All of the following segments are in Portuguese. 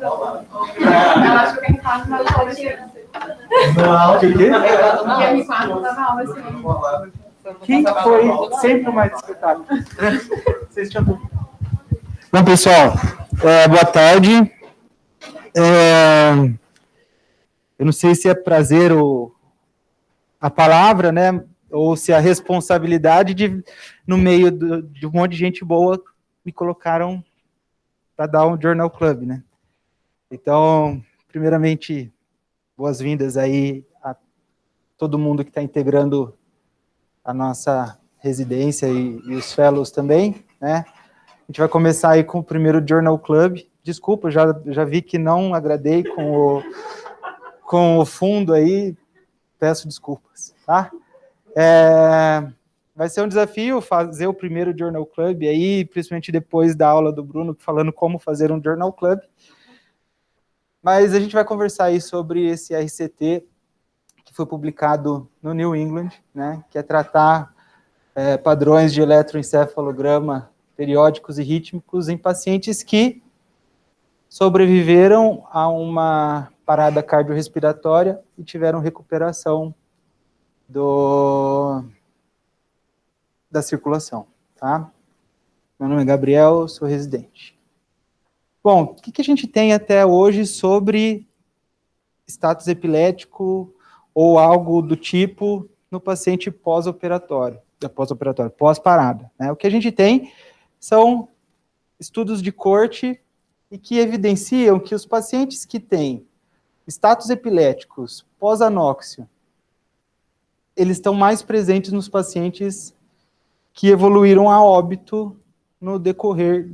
Ela achou que a gente estava na aula de Não, o quê? E a minha quarta estava na aula de Quem foi sempre o mais espetáculo? Vocês tinham dúvida? Bom, pessoal, boa tarde. Eu não sei se é prazer ou a palavra, né? Ou se a responsabilidade de, no meio de um monte de gente boa, me colocaram para dar um Journal Club, né? Então, primeiramente, boas-vindas aí a todo mundo que está integrando a nossa residência e os fellows também, né? A gente vai começar aí com o primeiro Journal Club. Desculpa, já vi que não agradei com o fundo aí, peço desculpas, tá? Vai ser um desafio fazer o primeiro Journal Club aí, principalmente depois da aula do Bruno, falando como fazer um Journal Club. Mas a gente vai conversar aí sobre esse RCT que foi publicado no New England, né, que é tratar padrões de eletroencefalograma periódicos e rítmicos em pacientes que sobreviveram a uma parada cardiorrespiratória e tiveram recuperação da circulação, tá? Meu nome é Gabriel, sou residente. Bom, o que a gente tem até hoje sobre status epilético ou algo do tipo no paciente pós-operatório, pós-parada, né? O que a gente tem são estudos de corte e que evidenciam que os pacientes que têm status epiléticos pós-anóxio, eles estão mais presentes nos pacientes que evoluíram a óbito no decorrer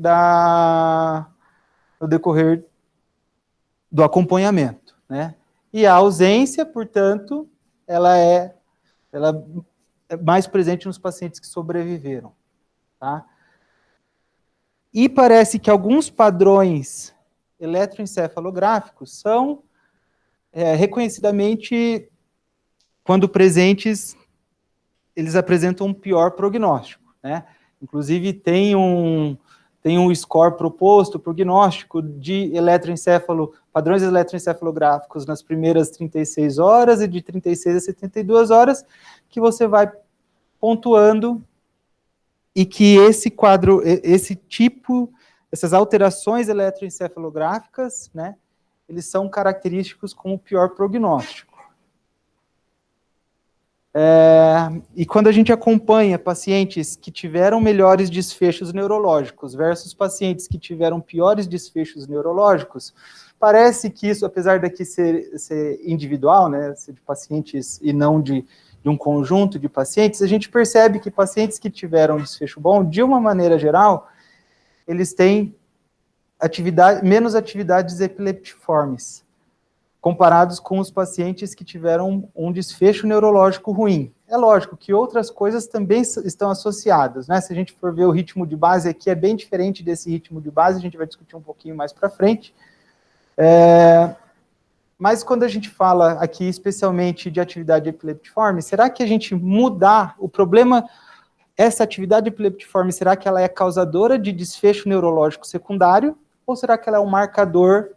do acompanhamento, né? E a ausência, portanto, ela é mais presente nos pacientes que sobreviveram, tá? E parece que alguns padrões eletroencefalográficos são reconhecidamente, quando presentes, eles apresentam um pior prognóstico, né? Inclusive, tem um score proposto, prognóstico de padrões eletroencefalográficos nas primeiras 36 horas e de 36 a 72 horas, que você vai pontuando e que essas alterações eletroencefalográficas, né, eles são característicos como pior prognóstico. E quando a gente acompanha pacientes que tiveram melhores desfechos neurológicos versus pacientes que tiveram piores desfechos neurológicos, parece que isso, apesar daqui ser individual, né, ser de pacientes e não de um conjunto de pacientes, a gente percebe que pacientes que tiveram desfecho bom, de uma maneira geral, eles têm menos atividades epileptiformes, comparados com os pacientes que tiveram um desfecho neurológico ruim. É lógico que outras coisas também estão associadas, né? Se a gente for ver o ritmo de base aqui, é bem diferente desse ritmo de base, a gente vai discutir um pouquinho mais para frente. Mas quando a gente fala aqui especialmente de atividade epileptiforme, será que a gente mudar o problema, essa atividade epileptiforme, será que ela é causadora de desfecho neurológico secundário, ou será que ela é um marcador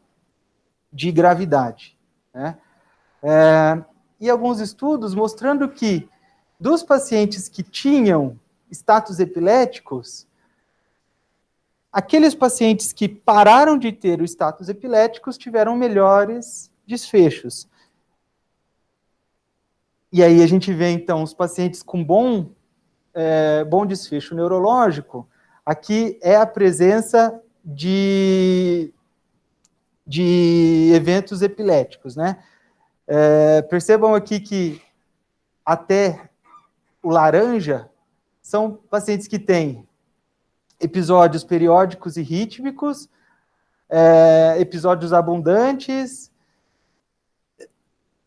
de gravidade, né? E alguns estudos mostrando que dos pacientes que tinham status epiléticos, aqueles pacientes que pararam de ter o status epiléticos tiveram melhores desfechos. E aí a gente vê, então, os pacientes com bom desfecho neurológico, aqui é a presença de eventos epiléticos, né? Percebam aqui que até o laranja são pacientes que têm episódios periódicos e rítmicos, episódios abundantes,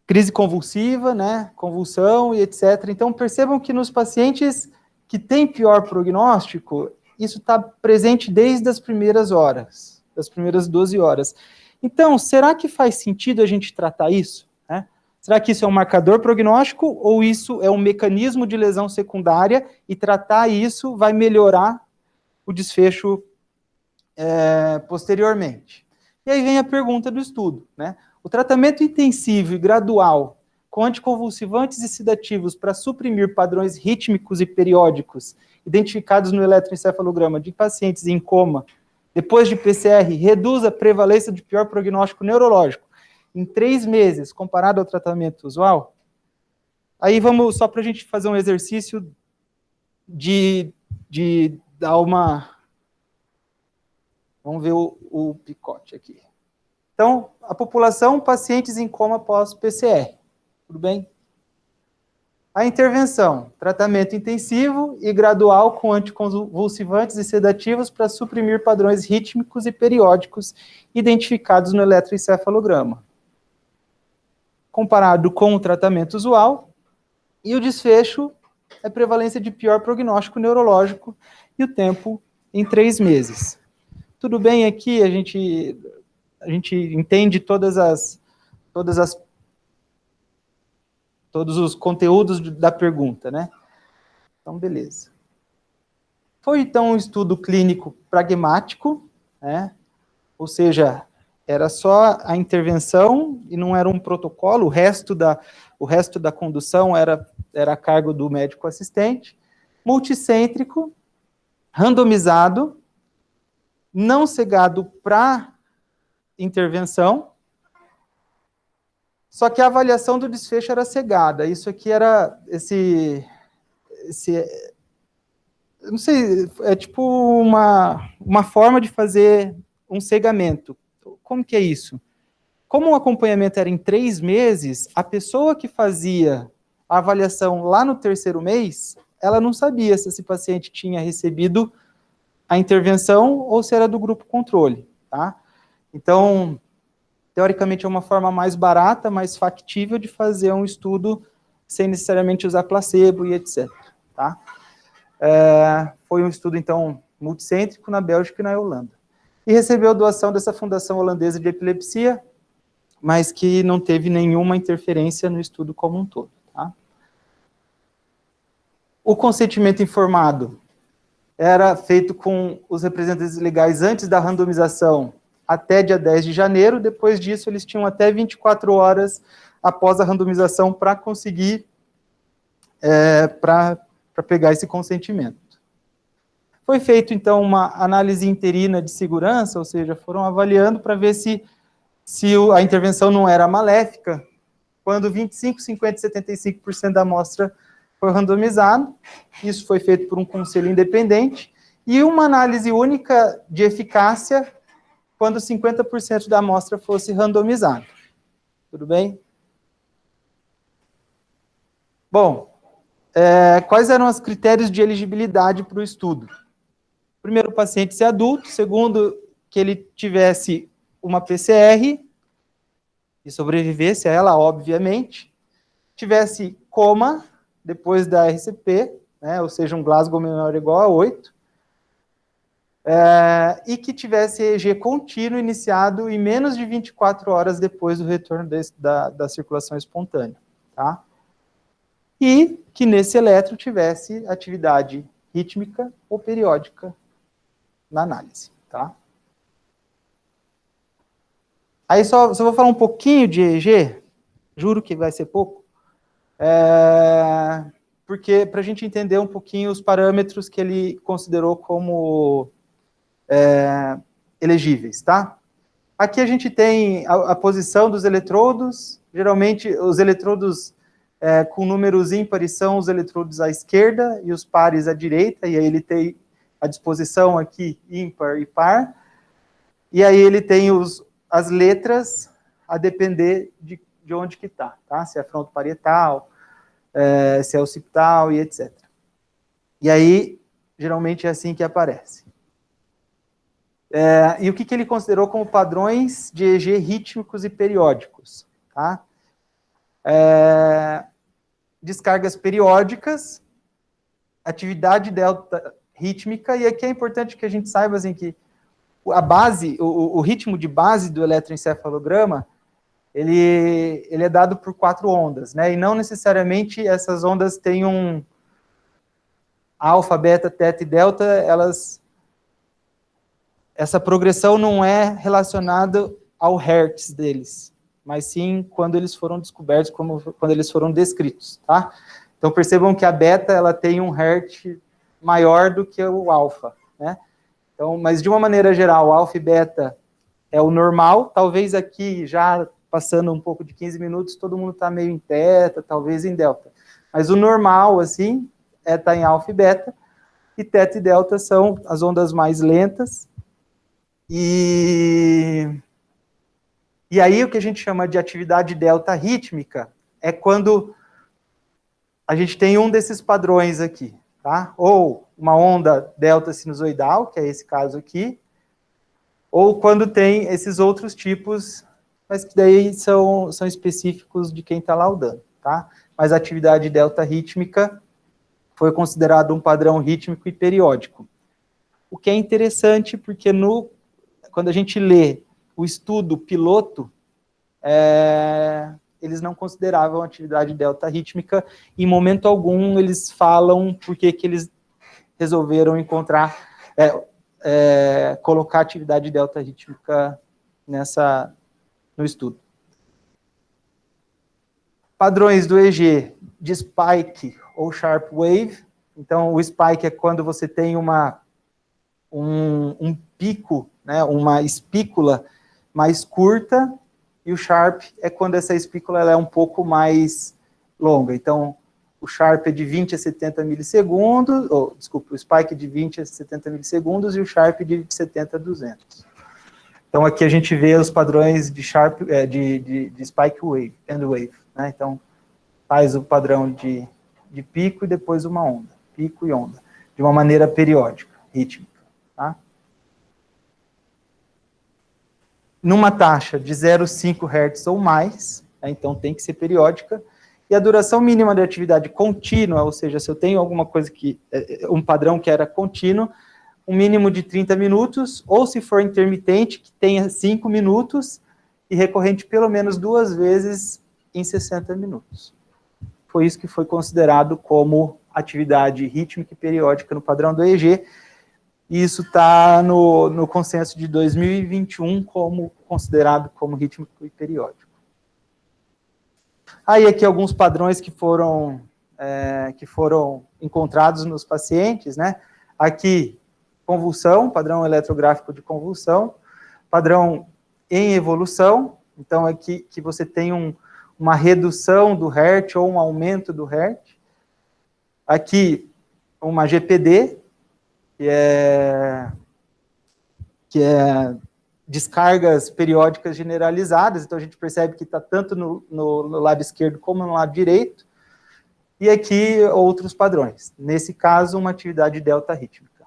crise convulsiva, né, convulsão e etc. Então, percebam que nos pacientes que têm pior prognóstico, isso está presente desde as primeiras horas, das primeiras 12 horas. Então, será que faz sentido a gente tratar isso? Né? Será que isso é um marcador prognóstico ou isso é um mecanismo de lesão secundária e tratar isso vai melhorar o desfecho posteriormente? E aí vem a pergunta do estudo, né? O tratamento intensivo e gradual com anticonvulsivantes e sedativos para suprimir padrões rítmicos e periódicos identificados no eletroencefalograma de pacientes em coma depois de PCR reduz a prevalência de pior prognóstico neurológico em 3 meses, comparado ao tratamento usual? Aí vamos, só para a gente fazer um exercício de dar uma... Vamos ver o picote aqui. Então, a população, pacientes em coma pós-PCR. Tudo bem? A intervenção, tratamento intensivo e gradual com anticonvulsivantes e sedativos para suprimir padrões rítmicos e periódicos identificados no eletroencefalograma. Comparado com o tratamento usual, e o desfecho é prevalência de pior prognóstico neurológico e o tempo em 3 meses. Tudo bem aqui, a gente entende todos os conteúdos da pergunta, né? Então, beleza. Foi, então, um estudo clínico pragmático, né? Ou seja, era só a intervenção e não era um protocolo, o resto da condução era a cargo do médico assistente, multicêntrico, randomizado, não cegado para intervenção, só que a avaliação do desfecho era cegada. Isso aqui era não sei, é tipo uma forma de fazer um cegamento. Como que é isso? Como o acompanhamento era em 3 meses, a pessoa que fazia a avaliação lá no 3º mês, ela não sabia se esse paciente tinha recebido a intervenção ou se era do grupo controle, tá? Então, teoricamente é uma forma mais barata, mais factível de fazer um estudo sem necessariamente usar placebo e etc, tá? Foi um estudo, então, multicêntrico na Bélgica e na Holanda. E recebeu doação dessa Fundação Holandesa de Epilepsia, mas que não teve nenhuma interferência no estudo como um todo, tá? O consentimento informado era feito com os representantes legais antes da randomização até dia 10 de janeiro, depois disso eles tinham até 24 horas após a randomização para conseguir, para pegar esse consentimento. Foi feito, então, uma análise interina de segurança, ou seja, foram avaliando para ver se a intervenção não era maléfica, quando 25%, 50% e 75% da amostra foi randomizado. Isso foi feito por um conselho independente, e uma análise única de eficácia quando 50% da amostra fosse randomizada. Tudo bem? Bom, quais eram os critérios de elegibilidade para o estudo? Primeiro, o paciente ser adulto. Segundo, que ele tivesse uma PCR e sobrevivesse a ela, obviamente. Tivesse coma depois da RCP, né, ou seja, um Glasgow menor ou igual a 8. E que tivesse EEG contínuo iniciado em menos de 24 horas depois do retorno da circulação espontânea, tá? E que nesse eletro tivesse atividade rítmica ou periódica na análise, tá? Aí só vou falar um pouquinho de EEG, juro que vai ser pouco, porque para a gente entender um pouquinho os parâmetros que ele considerou como elegíveis, tá? Aqui a gente tem a posição dos eletrodos, geralmente os eletrodos com números ímpares são os eletrodos à esquerda e os pares à direita, e aí ele tem a disposição aqui ímpar e par, e aí ele tem as letras a depender de onde que tá? Se é frontoparietal, se é occipital e etc. E aí, geralmente é assim que aparece. E o que ele considerou como padrões de EEG rítmicos e periódicos, tá? Descargas periódicas, atividade delta rítmica, e aqui é importante que a gente saiba assim, que a base, o ritmo de base do eletroencefalograma, ele é dado por 4 ondas, né? E não necessariamente essas ondas têm um alfa, beta, teta e delta, elas essa progressão não é relacionada ao hertz deles, mas sim quando eles foram descobertos, quando eles foram descritos, tá? Então percebam que a beta, ela tem um hertz maior do que o alfa, né? Então, mas de uma maneira geral, alfa e beta é o normal, talvez aqui já passando um pouco de 15 minutos, todo mundo está meio em teta, talvez em delta. Mas o normal, assim, é estar em alfa e beta, e teta e delta são as ondas mais lentas. E aí o que a gente chama de atividade delta rítmica é quando a gente tem um desses padrões aqui, tá? Ou uma onda delta sinusoidal, que é esse caso aqui, ou quando tem esses outros tipos, mas que daí são específicos de quem está laudando, tá? Mas a atividade delta rítmica foi considerado um padrão rítmico e periódico. O que é interessante, porque quando a gente lê o estudo piloto, eles não consideravam atividade delta rítmica, em momento algum eles falam porque que eles resolveram colocar atividade delta rítmica no estudo. Padrões do EG de spike ou sharp wave. Então, o spike é quando você tem um pico, né, uma espícula mais curta, e o sharp é quando essa espícula ela é um pouco mais longa. Então, o sharp é de 20 a 70 milissegundos, o spike é de 20 a 70 milissegundos e o sharp de 70 a 200. Então, aqui a gente vê os padrões de spike wave, end wave, né? Então, faz o padrão de pico e depois uma onda, pico e onda, de uma maneira periódica, rítmica, tá? Numa taxa de 0,5 Hz ou mais, né? Então tem que ser periódica, e a duração mínima de atividade contínua, ou seja, se eu tenho alguma coisa um padrão que era contínuo, um mínimo de 30 minutos, ou se for intermitente, que tenha 5 minutos, e recorrente pelo menos 2 vezes em 60 minutos. Foi isso que foi considerado como atividade rítmica e periódica no padrão do EEG, e isso está no consenso de 2021 como considerado como rítmico e periódico. Aí aqui alguns padrões que foram encontrados nos pacientes, né? Aqui, convulsão, padrão eletrográfico de convulsão, padrão em evolução, então aqui que você tem uma redução do Hertz ou um aumento do Hertz. Aqui, uma GPD, que é descargas periódicas generalizadas, então a gente percebe que está tanto no lado esquerdo como no lado direito, e aqui outros padrões. Nesse caso, uma atividade delta rítmica.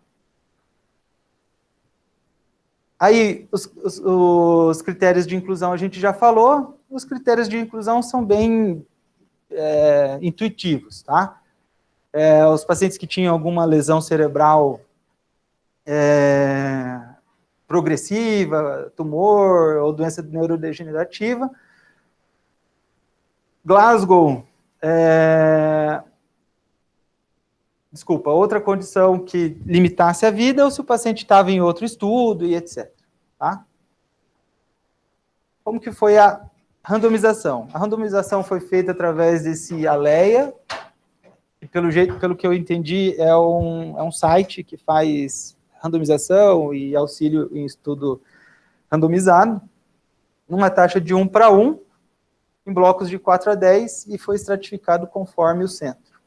Aí, os critérios de inclusão a gente já falou, os critérios de inclusão são bem intuitivos, tá? Os pacientes que tinham alguma lesão cerebral progressiva, tumor ou doença neurodegenerativa. Glasgow, outra condição que limitasse a vida ou se o paciente estava em outro estudo e etc. Tá? Como que foi a randomização? A randomização foi feita através desse ALEA, e pelo que eu entendi, é um site que faz randomização e auxílio em estudo randomizado, numa taxa de 1:1, em blocos de 4 a 10, e foi estratificado conforme o centro.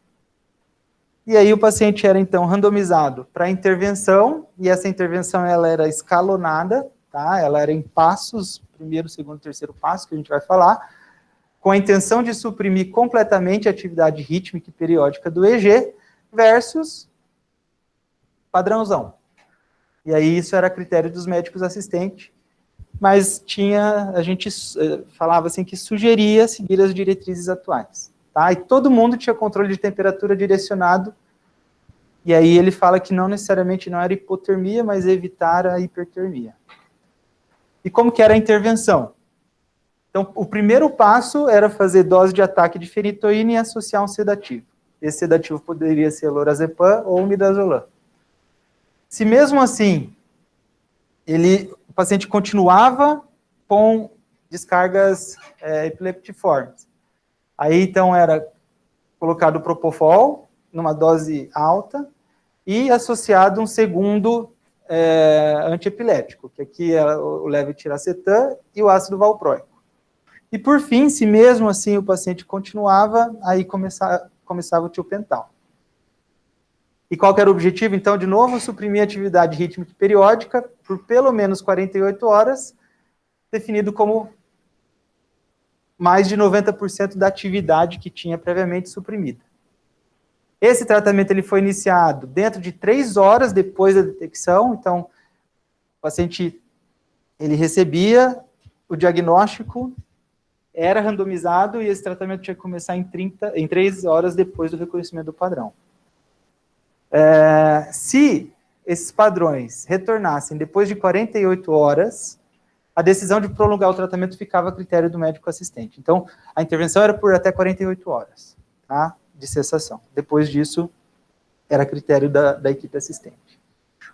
E aí o paciente era, então, randomizado para intervenção, e essa intervenção ela era escalonada, tá? Ela era em passos, primeiro, segundo, terceiro passo, que a gente vai falar, com a intenção de suprimir completamente a atividade rítmica e periódica do EG, versus padrãozão. E aí isso era critério dos médicos assistentes, mas a gente falava assim que sugeria seguir as diretrizes atuais, tá? E todo mundo tinha controle de temperatura direcionado, e aí ele fala que não necessariamente não era hipotermia, mas evitar a hipertermia. E como que era a intervenção? Então, o primeiro passo era fazer dose de ataque de ferritoína e associar um sedativo. Esse sedativo poderia ser lorazepam ou midazolam. Se mesmo assim o paciente continuava com descargas epileptiformes. Aí, então, era colocado propofol numa dose alta e associado um segundo antiepilético, que aqui é o levetiracetam e o ácido valproico. E, por fim, se mesmo assim o paciente continuava, aí começava o tiopental. E qual que era o objetivo? Então, de novo, suprimir a atividade rítmica periódica por pelo menos 48 horas, definido como mais de 90% da atividade que tinha previamente suprimida. Esse tratamento ele foi iniciado dentro de 3 horas depois da detecção, então o paciente ele recebia o diagnóstico, era randomizado e esse tratamento tinha que começar em 3 horas depois do reconhecimento do padrão. Se esses padrões retornassem depois de 48 horas, a decisão de prolongar o tratamento ficava a critério do médico assistente. Então, a intervenção era por até 48 horas, tá, de cessação. Depois disso, era critério da equipe assistente.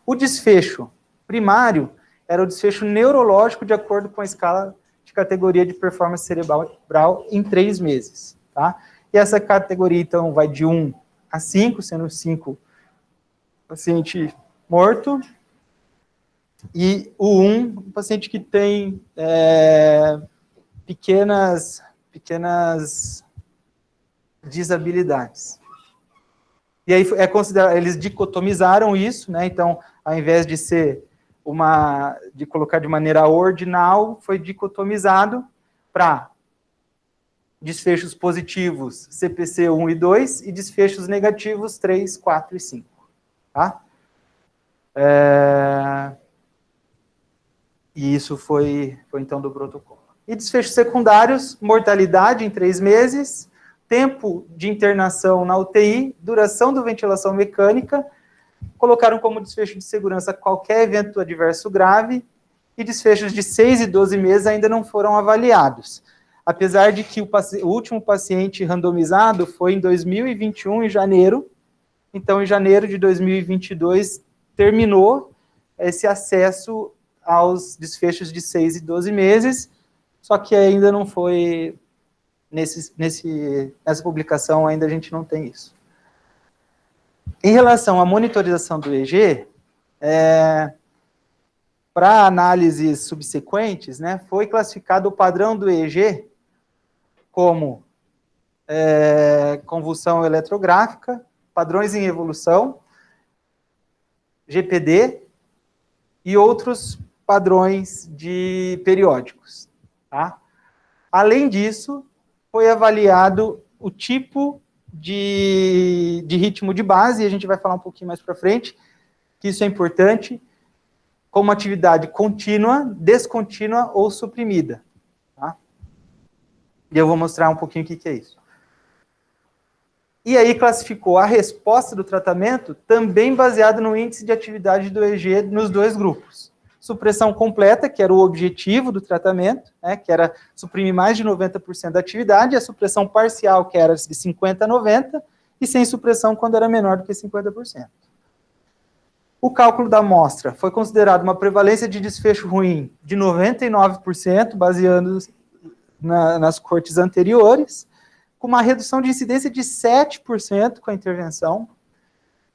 O desfecho primário era o desfecho neurológico de acordo com a escala de categoria de performance cerebral em 3 meses, tá? E essa categoria, então, vai de 1 a 5, sendo 5 paciente morto, e o 1, paciente que tem pequenas desabilidades. E aí eles dicotomizaram isso, né? Então, ao invés de ser de colocar de maneira ordinal, foi dicotomizado para desfechos positivos CPC 1 e 2 e desfechos negativos 3, 4 e 5. Tá? E isso foi então do protocolo. E desfechos secundários, mortalidade em 3 meses, tempo de internação na UTI, duração da ventilação mecânica, colocaram como desfecho de segurança qualquer evento adverso grave, e desfechos de 6 e 12 meses ainda não foram avaliados. Apesar de que o último paciente randomizado foi em 2021, em janeiro, então em janeiro de 2022 terminou esse acesso aos desfechos de 6 e 12 meses, só que ainda não foi, nessa publicação ainda a gente não tem isso. Em relação à monitorização do EEG, para análises subsequentes, né, foi classificado o padrão do EEG como convulsão eletrográfica, padrões em evolução, GPD e outros padrões de periódicos. Tá? Além disso, foi avaliado o tipo de ritmo de base, e a gente vai falar um pouquinho mais para frente, que isso é importante, como atividade contínua, descontínua ou suprimida. Tá? E eu vou mostrar um pouquinho o que é isso. E aí classificou a resposta do tratamento também baseado no índice de atividade do EEG nos 2 grupos. Supressão completa, que era o objetivo do tratamento, né, que era suprimir mais de 90% da atividade, e a supressão parcial, que era de 50% a 90%, e sem supressão quando era menor do que 50%. O cálculo da amostra foi considerado uma prevalência de desfecho ruim de 99%, baseando nas cortes anteriores, com uma redução de incidência de 7% com a intervenção,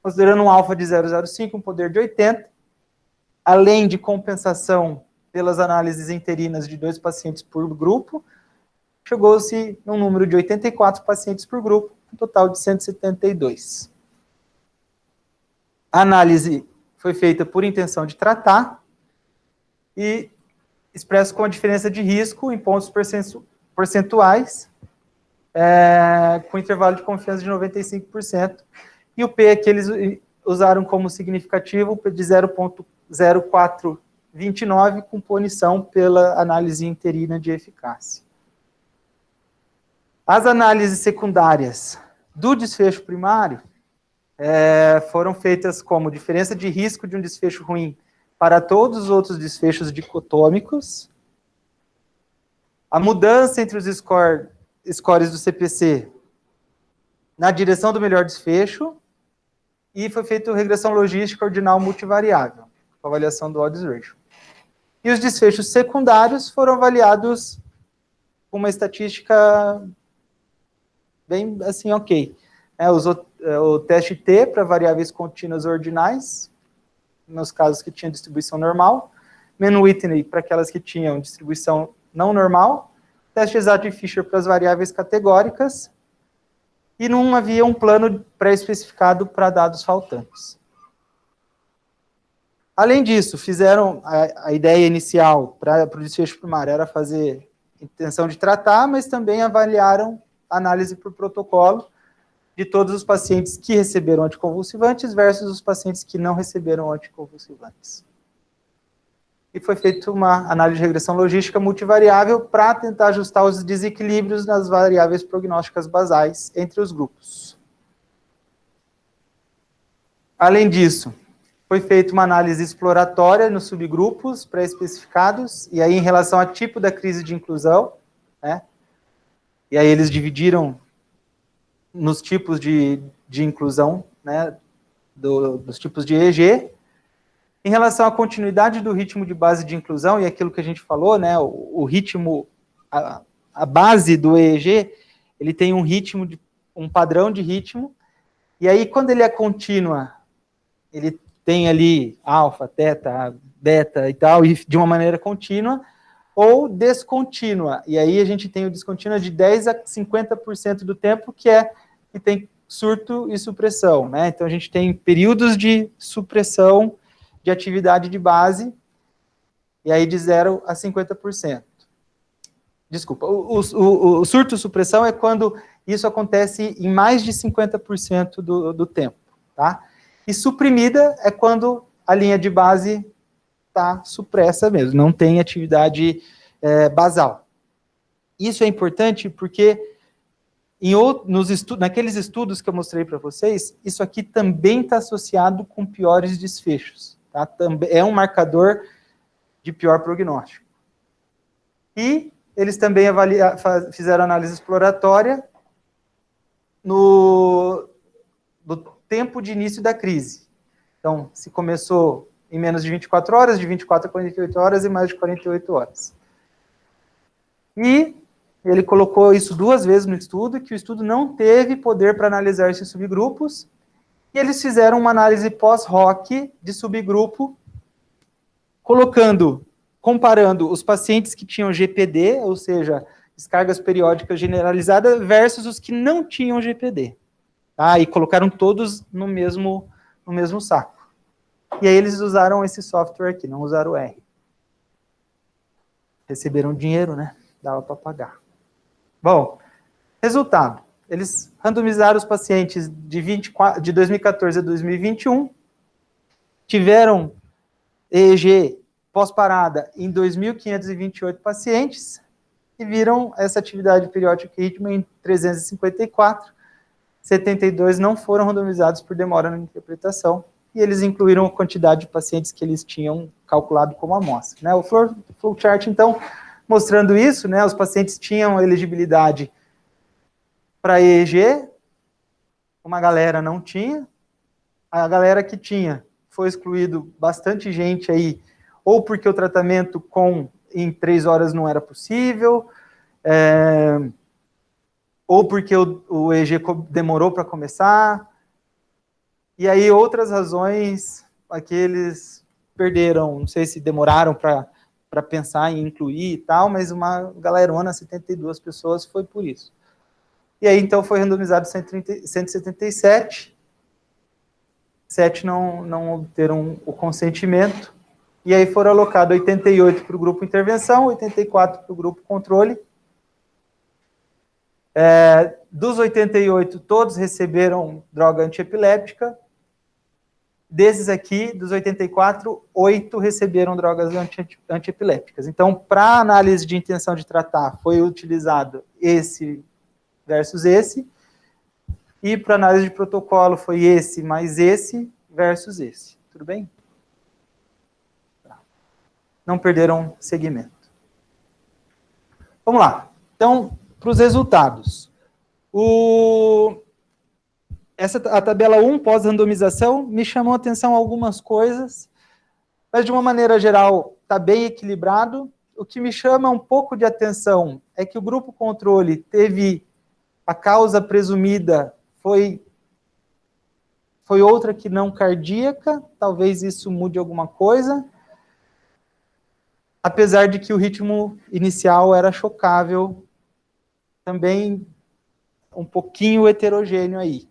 considerando um alfa de 0,05, um poder de 80, além de compensação pelas análises interinas de 2 pacientes por grupo, chegou-se num número de 84 pacientes por grupo, um total de 172. A análise foi feita por intenção de tratar e expresso com a diferença de risco em pontos percentuais, com intervalo de confiança de 95%, e o P que eles usaram como significativo de 0,0429, com punição pela análise interina de eficácia. As análises secundárias do desfecho primário foram feitas como diferença de risco de um desfecho ruim para todos os outros desfechos dicotômicos, a mudança entre os scores do CPC na direção do melhor desfecho, e foi feita regressão logística ordinal multivariável, com avaliação do odds ratio. E os desfechos secundários foram avaliados com uma estatística bem, assim, ok. O teste T para variáveis contínuas ordinais, nos casos que tinham distribuição normal, Mann-Whitney para aquelas que tinham distribuição não normal, teste exato de Fisher para as variáveis categóricas, e não havia um plano pré-especificado para dados faltantes. Além disso, fizeram a ideia inicial para o desfecho primário era fazer intenção de tratar, mas também avaliaram análise por protocolo de todos os pacientes que receberam anticonvulsivantes versus os pacientes que não receberam anticonvulsivantes. E foi feita uma análise de regressão logística multivariável para tentar ajustar os desequilíbrios nas variáveis prognósticas basais entre os grupos. Além disso, foi feita uma análise exploratória nos subgrupos pré-especificados, e aí em relação ao tipo da crise de inclusão, né? E aí eles dividiram nos tipos de inclusão, né? Dos tipos de EEG. Em relação à continuidade do ritmo de base de inclusão, e aquilo que a gente falou, né? O ritmo, a base do EEG, ele tem um ritmo, um padrão de ritmo, e aí quando ele é contínua, ele tem ali alfa, teta, beta e tal, e de uma maneira contínua, ou descontínua. E aí a gente tem o descontínua de 10% a 50% do tempo, que tem surto e supressão, né? Então a gente tem períodos de supressão de atividade de base, e aí de 0 a 50%. Desculpa, o surto e supressão é quando isso acontece em mais de 50% do tempo, tá? E suprimida é quando a linha de base está supressa mesmo, não tem atividade basal. Isso é importante porque naqueles estudos que eu mostrei para vocês, isso aqui também está associado com piores desfechos. Tá? É um marcador de pior prognóstico. E eles também fizeram análise exploratória do tempo de início da crise. Então, se começou em menos de 24 horas, de 24 a 48 horas e mais de 48 horas. E ele colocou isso 2 vezes no estudo, que o estudo não teve poder para analisar esses subgrupos, e eles fizeram uma análise pós-hoc de subgrupo, comparando os pacientes que tinham GPD, ou seja, descargas periódicas generalizadas, versus os que não tinham GPD. Tá? E colocaram todos no mesmo saco. E aí eles usaram esse software aqui, não usaram o R. Receberam dinheiro, né? Dava para pagar. Bom, resultado. Eles randomizaram os pacientes de 2014 a 2021, tiveram EEG pós-parada em 2.528 pacientes, e viram essa atividade periódica e ritmo em 354, 72 não foram randomizados por demora na interpretação, e eles incluíram a quantidade de pacientes que eles tinham calculado como amostra. Né? O flowchart, então, mostrando isso, né, os pacientes tinham elegibilidade para EEG, uma galera não tinha, a galera que tinha foi excluído bastante gente aí, ou porque o tratamento em 3 horas não era possível, ou porque o EEG demorou para começar, e aí outras razões, aqueles perderam, não sei se demoraram para pensar em incluir e tal, mas uma galerona, 72 pessoas, foi por isso. E aí, então, foi randomizado 177, 7 não obteram o consentimento, e aí foram alocados 88 para o grupo intervenção, 84 para o grupo controle. Dos 88, todos receberam droga antiepiléptica. Desses aqui, dos 84, 8 receberam drogas antiepilépticas. Então, para análise de intenção de tratar, foi utilizado esse versus esse, e para análise de protocolo foi esse mais esse versus esse. Tudo bem? Não perderam segmento. Vamos lá. Então, para os resultados. A tabela 1, pós-randomização, me chamou a atenção algumas coisas. Mas, de uma maneira geral, está bem equilibrado. O que me chama um pouco de atenção é que o grupo controle teve a causa presumida foi outra que não cardíaca, talvez isso mude alguma coisa, apesar de que o ritmo inicial era chocável, também um pouquinho heterogêneo aí.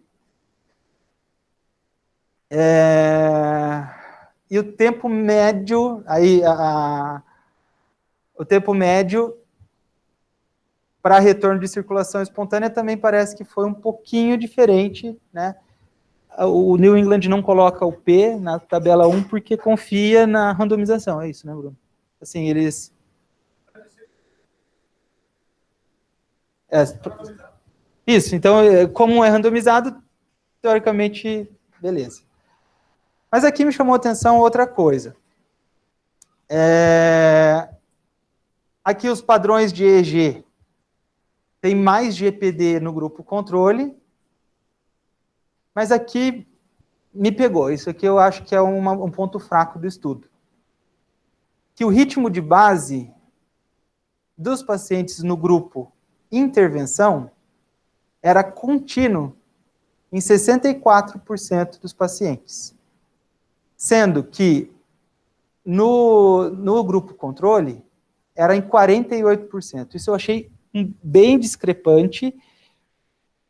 E o tempo médio, aí o tempo médio para retorno de circulação espontânea também parece que foi um pouquinho diferente, né? O New England não coloca o P na tabela 1 porque confia na randomização, é isso, né, Bruno? Assim, eles... Isso, então, como é randomizado, teoricamente, beleza. Mas aqui me chamou a atenção outra coisa. Aqui os padrões de EG tem mais GPD no grupo controle, mas aqui me pegou. Isso aqui eu acho que é um ponto fraco do estudo. Que o ritmo de base dos pacientes no grupo intervenção era contínuo em 64% dos pacientes. Sendo que no grupo controle era em 48%. Isso eu achei bem discrepante.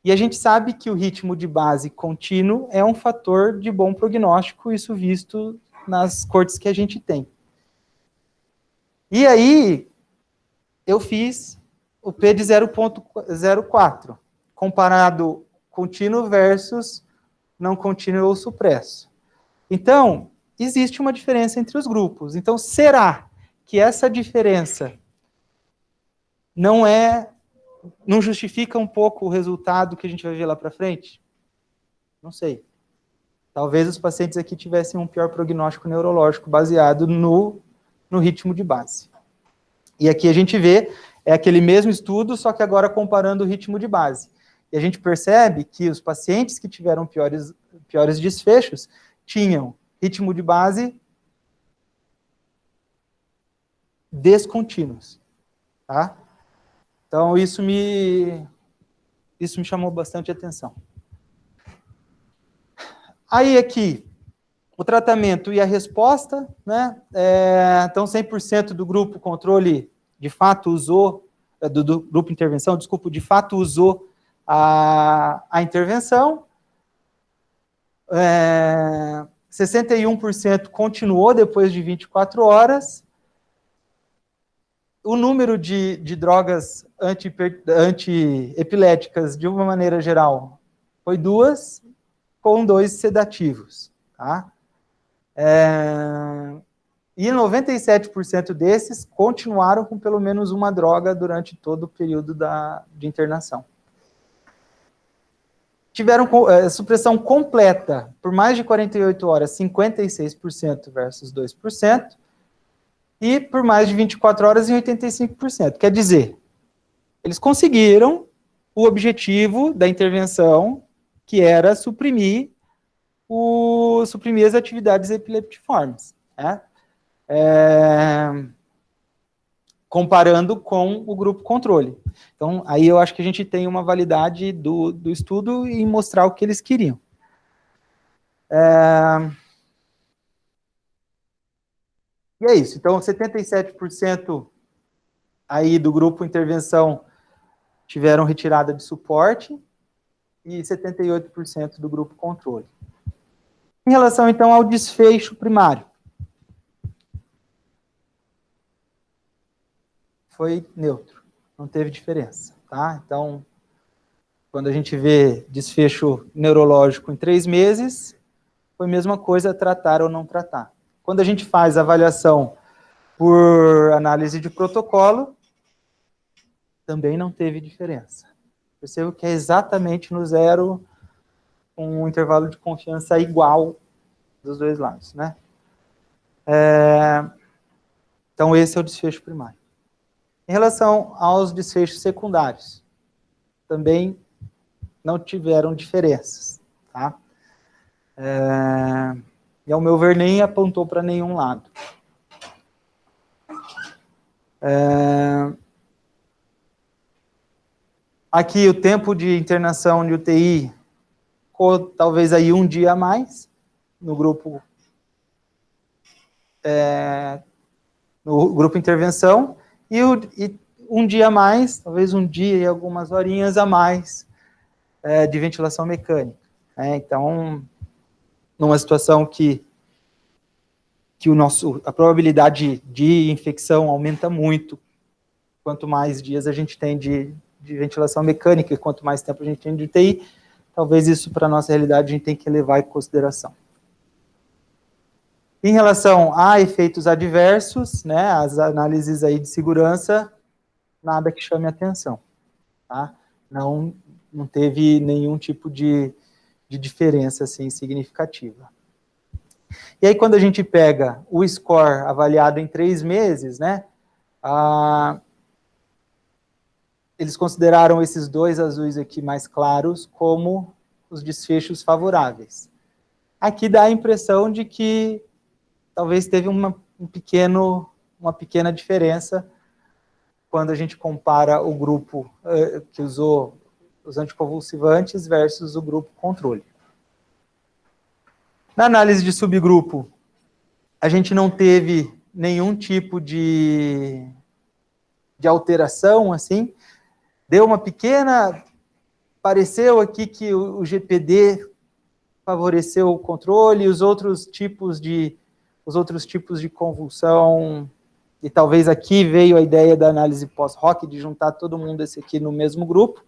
E a gente sabe que o ritmo de base contínuo é um fator de bom prognóstico, isso visto nas cortes que a gente tem. E aí, eu fiz o P de 0,04, comparado contínuo versus não contínuo ou supresso. Então, existe uma diferença entre os grupos. Então, será que essa diferença não justifica um pouco o resultado que a gente vai ver lá para frente? Não sei. Talvez os pacientes aqui tivessem um pior prognóstico neurológico baseado no ritmo de base. E aqui a gente vê, é aquele mesmo estudo, só que agora comparando o ritmo de base. E a gente percebe que os pacientes que tiveram piores desfechos tinham ritmo de base descontínuos. Tá? Então, isso me chamou bastante atenção. Aí, aqui, o tratamento e a resposta, né? Então, 100% do grupo controle, de fato, usou, do grupo intervenção, desculpa, de fato usou a intervenção. 61% continuou depois de 24 horas. O número de drogas antiepiléticas, de uma maneira geral, foi 2, com 2 sedativos. Tá? E 97% desses continuaram com pelo menos uma droga durante todo o período de internação. Tiveram supressão completa por mais de 48 horas, 56% versus 2%, e por mais de 24 horas, em 85%. Quer dizer, eles conseguiram o objetivo da intervenção, que era suprimir as atividades epileptiformes, né? Comparando com o grupo controle. Então, aí eu acho que a gente tem uma validade do estudo em mostrar o que eles queriam. E é isso. Então, 77% aí do grupo intervenção tiveram retirada de suporte e 78% do grupo controle. Em relação, então, ao desfecho primário. Foi neutro, não teve diferença, tá? Então, quando a gente vê desfecho neurológico em 3 meses, foi a mesma coisa tratar ou não tratar. Quando a gente faz avaliação por análise de protocolo, também não teve diferença. Percebo que é exatamente no 0, com um intervalo de confiança igual dos dois lados, né? Então, esse é o desfecho primário. Em relação aos desfechos secundários, também não tiveram diferenças, tá? E, ao meu ver, nem apontou para nenhum lado. Aqui, o tempo de internação de UTI, talvez aí um dia a mais, no grupo intervenção, e um dia a mais, talvez um dia e algumas horinhas a mais de ventilação mecânica. Então, numa situação que a probabilidade de infecção aumenta muito, quanto mais dias a gente tem de ventilação mecânica e quanto mais tempo a gente tem de UTI, talvez isso, para a nossa realidade, a gente tem que levar em consideração. Em relação a efeitos adversos, né, as análises aí de segurança, nada que chame atenção, tá? Não teve nenhum tipo de diferença, assim, significativa. E aí, quando a gente pega o score avaliado em 3 meses, né, eles consideraram esses 2 azuis aqui mais claros como os desfechos favoráveis. Aqui dá a impressão de que talvez teve uma pequena diferença quando a gente compara o grupo que usou os anticonvulsivantes versus o grupo controle. Na análise de subgrupo, a gente não teve nenhum tipo de alteração, assim. Deu uma pequena... Pareceu aqui que o GPD favoreceu o controle, e os outros tipos de convulsão, e talvez aqui veio a ideia da análise pós-hoc, de juntar todo mundo esse aqui no mesmo grupo,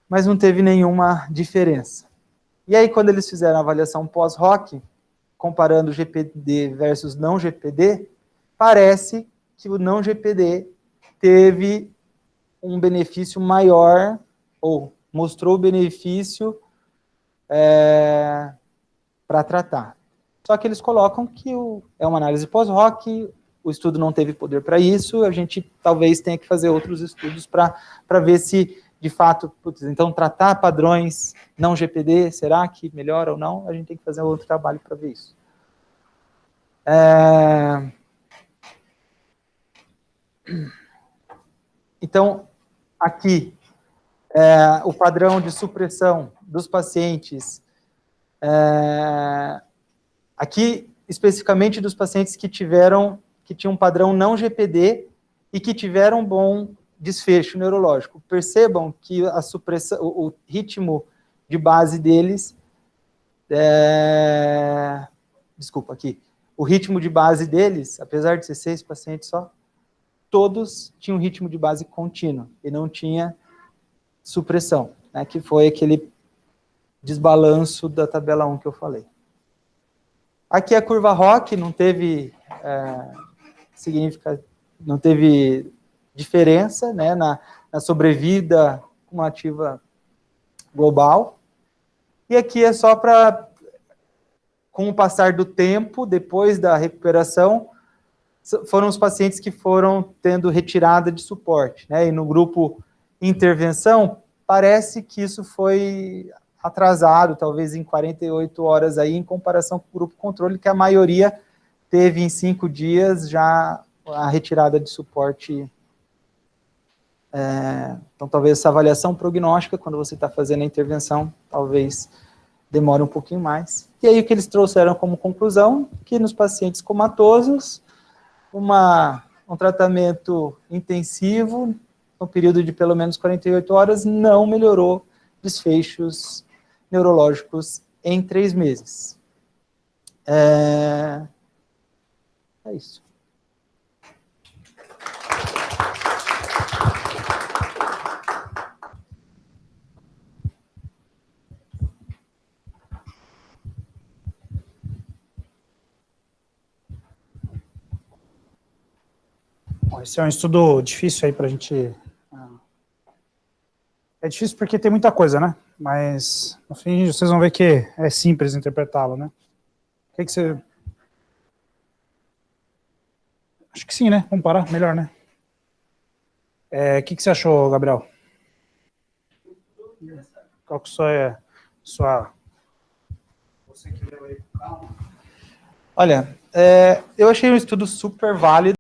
mas não teve nenhuma diferença. E aí, quando eles fizeram a avaliação pós-hoc, comparando GPD versus não GPD, parece que o não GPD teve um benefício maior, ou mostrou benefício para tratar. Só que eles colocam que é uma análise pós-hoc, o estudo não teve poder para isso, a gente talvez tenha que fazer outros estudos para ver se, de fato, então tratar padrões não GPD, será que melhora ou não? A gente tem que fazer outro trabalho para ver isso. Então, aqui, o padrão de supressão dos pacientes, aqui, especificamente dos pacientes que tinham um padrão não GPD e que tiveram um bom desfecho neurológico. Percebam que a supressão, o ritmo de base deles, desculpa, aqui, o ritmo de base deles, apesar de ser 6 pacientes só, todos tinham ritmo de base contínuo e não tinha supressão, né, que foi aquele desbalanço da tabela 1 que eu falei. Aqui a curva ROC não teve não teve diferença, né, na sobrevida cumulativa global. E aqui é só para, com o passar do tempo, depois da recuperação, foram os pacientes que foram tendo retirada de suporte, né, e no grupo intervenção, parece que isso foi atrasado, talvez em 48 horas aí, em comparação com o grupo controle, que a maioria teve em 5 dias já a retirada de suporte. Então, talvez essa avaliação prognóstica, quando você está fazendo a intervenção, talvez demore um pouquinho mais. E aí, o que eles trouxeram como conclusão, que nos pacientes comatosos, um tratamento intensivo, no período de pelo menos 48 horas, não melhorou desfechos neurológicos em 3 meses. É isso. Bom, esse é um estudo difícil aí para a gente... É difícil porque tem muita coisa, né? Mas, no fim, vocês vão ver que é simples interpretá-lo, né? O que você... Acho que sim, né? Comparar, melhor, né? O que você achou, Gabriel? Qual que é sua... você que leu aí com calma. Olha, eu achei um estudo super válido.